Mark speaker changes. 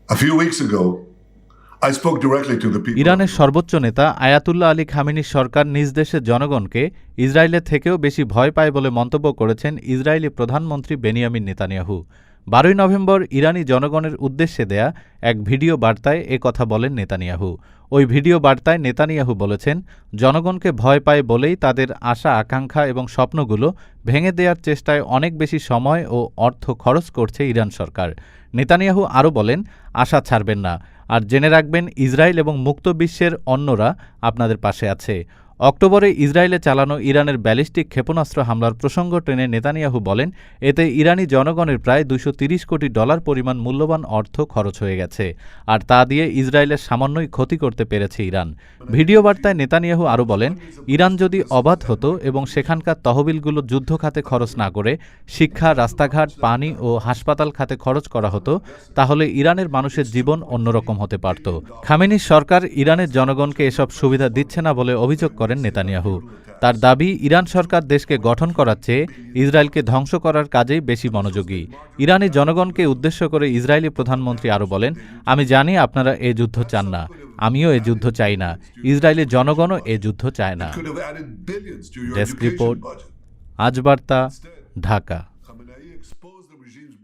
Speaker 1: A few weeks ago, I spoke directly to the people.
Speaker 2: ইরানের সর্বোচ্চ নেতা Ayatollah Ali খামেনির সরকার নিজ দেশের জনগণকে ইসরায়েলের থেকেও বেশি ভয় পায় বলে মন্তব্য করেছেন ইসরায়েলি প্রধানমন্ত্রী বেনিয়ামিন নেতানিয়াহু। 12ই নভেম্বর ইরানি জনগণের উদ্দেশ্যে দেয়া এক ভিডিও বার্তায় কথা বলেন নেতানিয়াহু। ওই ভিডিও বার্তায় নেতানিয়াহু বলেছেন, জনগণকে ভয় পায় বলেই তাদের আশা আকাঙ্ক্ষা এবং স্বপ্নগুলো ভেঙে দেওয়ার চেষ্টায় অনেক বেশি সময় ও অর্থ খরচ করছে ইরান সরকার। নেতানিয়াহু আরও বলেন, আশা ছাড়বেন না, আর জেনে রাখবেন ইসরায়েল এবং মুক্ত বিশ্বের অন্যরা আপনাদের পাশে আছে। অক্টোবরে ইসরায়েলে চালানো ইরানের ব্যালিস্টিক ক্ষেপণাস্ত্র হামলার প্রসঙ্গ টেনে নেতানিয়াহু বলেন, এতে ইরানি জনগণের প্রায় $230 কোটি পরিমাণ মূল্যবান অর্থ খরচ হয়ে গেছে, আর তা দিয়ে ইসরায়েলের সামান্যই ক্ষতি করতে পেরেছে ইরান। ভিডিও বার্তায় নেতানিয়াহু আরও বলেন, ইরান যদি অবাধ হতো এবং সেখানকার তহবিলগুলো যুদ্ধ খাতে খরচ না করে শিক্ষা, রাস্তাঘাট, পানি ও হাসপাতাল খাতে খরচ করা হতো, তাহলে ইরানের মানুষের জীবন অন্যরকম হতে পারত। খামেনির সরকার ইরানের জনগণকে এসব সুবিধা দিচ্ছে না বলে অভিযোগ করেন নেতানিয়াহু। তার দাবি, ইরান সরকার দেশকে গঠন করার চেয়ে ইসরায়েলকে ধ্বংস করার কাজেই বেশি মনোযোগী। ইরানি জনগণকে উদ্দেশ্য করে ইসরায়েলি প্রধানমন্ত্রী আরও বলেন, আমি জানি আপনারা এ যুদ্ধ চান না, আমিও এ যুদ্ধ চাই না, ইসরায়েলি জনগণও এ যুদ্ধ চায় না।
Speaker 1: Could have added billions to your
Speaker 2: desk
Speaker 1: education
Speaker 2: report,
Speaker 1: budget.
Speaker 2: আজ বার্তা, Dhaka.
Speaker 1: Khamenei exposed the regime's